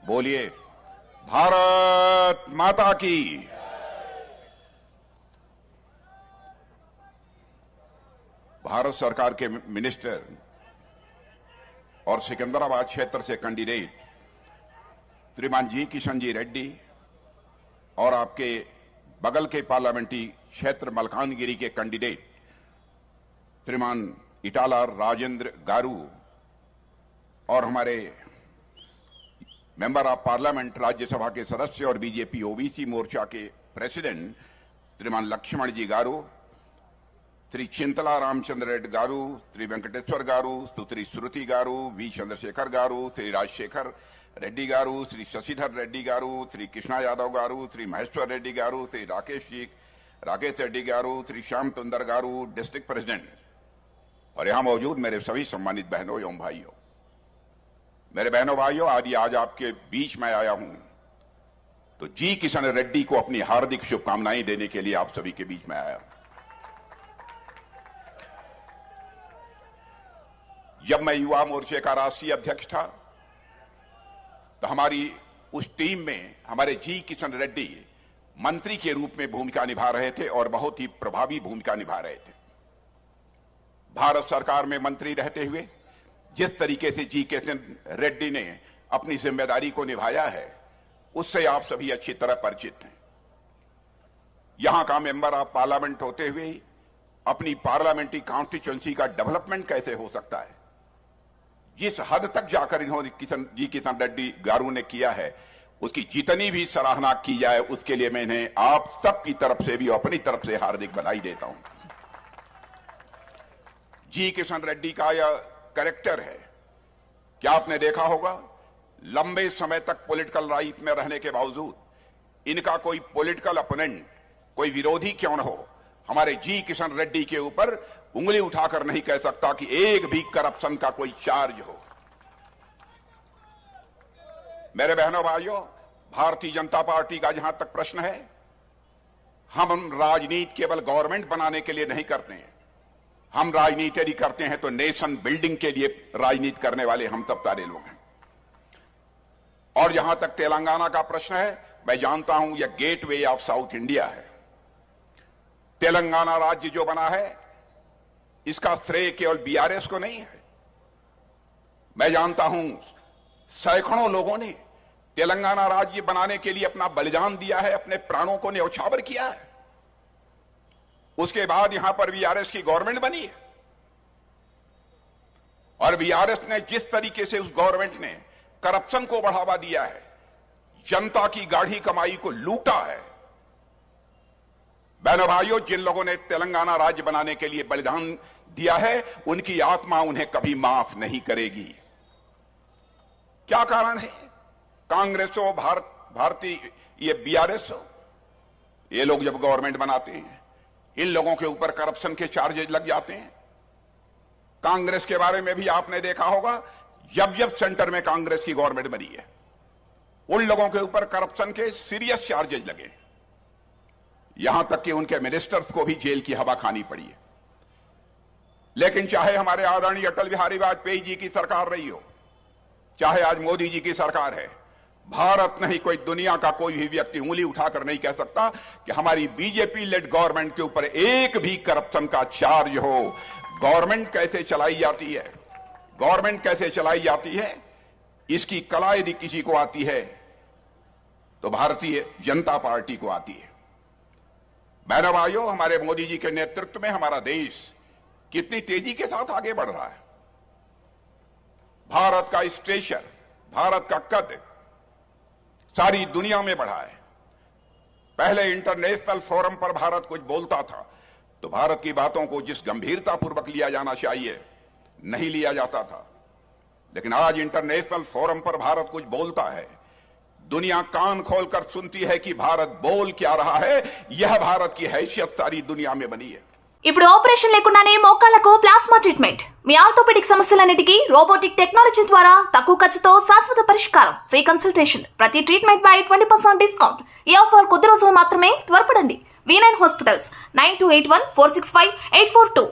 बोलिए भारत माता की। भारत सरकार के मिनिस्टर और सिकंदराबाद क्षेत्र से कैंडिडेट श्रीमान जी किशन जी रेड्डी और आपके बगल के पार्लियामेंट्री क्षेत्र मलकानगिरी के कैंडिडेट श्रीमान इटाला राजेंद्र गारू और हमारे मेंबर ऑफ पार्लियामेंट राज्यसभा के सदस्य और बीजेपी ओबीसी मोर्चा के प्रेसिडेंट श्रीमान लक्ष्मण जी गारू, श्री चिंतला रामचंद्र रेड्डी गारू, श्री वेंकटेश्वर गारू, श्री श्रुति गारू, वी चंद्रशेखर गारू, श्री राजशेखर रेड्डी गारू, श्री शशिधर रेड्डी गारू, श्री कृष्णा यादव गारू, श्री महेश्वर रेड्डी गारू, श्री राकेश रेड्डी गारू, श्री श्याम सुंदर गारू, डिस्ट्रिक्ट प्रेसिडेंट, और यहां मौजूद मेरे सभी सम्मानित बहनों एवं भाइयों। मेरे बहनों भाइयों, आज आपके बीच में आया हूं तो जी किशन रेड्डी को अपनी हार्दिक शुभकामनाएं देने के लिए आप सभी के बीच में आया हूं। जब मैं युवा मोर्चे का राष्ट्रीय अध्यक्ष था तो हमारी उस टीम में हमारे जी किशन रेड्डी मंत्री के रूप में भूमिका निभा रहे थे और बहुत ही प्रभावी भूमिका निभा रहे थे। भारत सरकार में मंत्री रहते हुए जिस तरीके से जी किशन रेड्डी ने अपनी जिम्मेदारी को निभाया है उससे आप सभी अच्छी तरह परिचित हैं। यहां का मेंबर ऑफ पार्लियामेंट होते हुए अपनी पार्लियामेंट्री कॉन्स्टिट्यूएंसी का डेवलपमेंट कैसे हो सकता है, जिस हद तक जाकर इन्होंने जी किशन रेड्डी गारू ने किया है उसकी जितनी भी सराहना की जाए उसके लिए मैं इन्हें आप सबकी तरफ से भी अपनी तरफ से हार्दिक बधाई देता हूं। जी किशन रेड्डी का यह कैरेक्टर है कि आपने देखा होगा लंबे समय तक पॉलिटिकल लाइफ में रहने के बावजूद इनका कोई पॉलिटिकल अपोनेंट, कोई विरोधी क्यों न हो, हमारे जी किशन रेड्डी के ऊपर उंगली उठाकर नहीं कह सकता कि एक भी करप्शन का कोई चार्ज हो। मेरे बहनों भाइयों, भारतीय जनता पार्टी का जहां तक प्रश्न है, हम राजनीति केवल गवर्नमेंट बनाने के लिए नहीं करते हैं, हम राजनीति यदि करते हैं तो नेशन बिल्डिंग के लिए राजनीति करने वाले हम सब सारे लोग हैं। और जहां तक तेलंगाना का प्रश्न है, मैं जानता हूं यह गेटवे ऑफ साउथ इंडिया है। तेलंगाना राज्य जो बना है इसका श्रेय केवल बीआरएस को नहीं है। मैं जानता हूं सैकड़ों लोगों ने तेलंगाना राज्य बनाने के लिए अपना बलिदान दिया है, अपने प्राणों को न्यौछावर किया है। उसके बाद यहां पर बीआरएस की गवर्नमेंट बनी है और बीआरएस ने जिस तरीके से उस गवर्नमेंट ने करप्शन को बढ़ावा दिया है, जनता की गाढ़ी कमाई को लूटा है। बहनों भाइयों, जिन लोगों ने तेलंगाना राज्य बनाने के लिए बलिदान दिया है उनकी आत्मा उन्हें कभी माफ नहीं करेगी। क्या कारण है? कांग्रेस हो, भारतीय ये बीआरएस हो, ये लोग जब गवर्नमेंट बनाते हैं इन लोगों के ऊपर करप्शन के चार्जेज लग जाते हैं। कांग्रेस के बारे में भी आपने देखा होगा, जब जब सेंटर में कांग्रेस की गवर्नमेंट बनी है उन लोगों के ऊपर करप्शन के सीरियस चार्जेज लगे, यहां तक कि उनके मिनिस्टर्स को भी जेल की हवा खानी पड़ी है। लेकिन चाहे हमारे आदरणीय अटल बिहारी वाजपेयी जी की सरकार रही हो, चाहे आज मोदी जी की सरकार है, भारत नहीं कोई दुनिया का कोई भी व्यक्ति उंगली उठाकर नहीं कह सकता कि हमारी बीजेपी लेड गवर्नमेंट के ऊपर एक भी करप्शन का चार्ज हो। गवर्नमेंट कैसे चलाई जाती है, गवर्नमेंट कैसे चलाई जाती है, इसकी कला यदि किसी को आती है तो भारतीय जनता पार्टी को आती है। बहनों भाइयों, हमारे मोदी जी के नेतृत्व में हमारा देश कितनी तेजी के साथ आगे बढ़ रहा है। भारत का स्टेचर, भारत का कद सारी दुनिया में बढ़ा है। पहले इंटरनेशनल फोरम पर भारत कुछ बोलता था तो भारत की बातों को जिस गंभीरता पूर्वक लिया जाना चाहिए नहीं लिया जाता था, लेकिन आज इंटरनेशनल फोरम पर भारत कुछ बोलता है, दुनिया कान खोलकर सुनती है कि भारत बोल क्या रहा है। यह भारत की हैसियत सारी दुनिया में बनी है। ఇప్పుడు ఆపరేషన్ లేకుండానే మోకాళ్లకు ప్లాస్మా ట్రీట్మెంట్, మీ ఆర్థోపెడిక్ సమస్యలన్నిటికీ రోబోటిక్ టెక్నాలజీ ద్వారా తక్కువ ఖర్చుతో శాశ్వత పరిష్కారం, ఫ్రీ కన్సల్టేషన్, ప్రతి ట్రీట్మెంట్ పై 20% డిస్కౌంట్. ఈ ఆఫర్ కొద్ది రోజులు మాత్రమే, త్వరపడండి. V9 hospitals 9281465842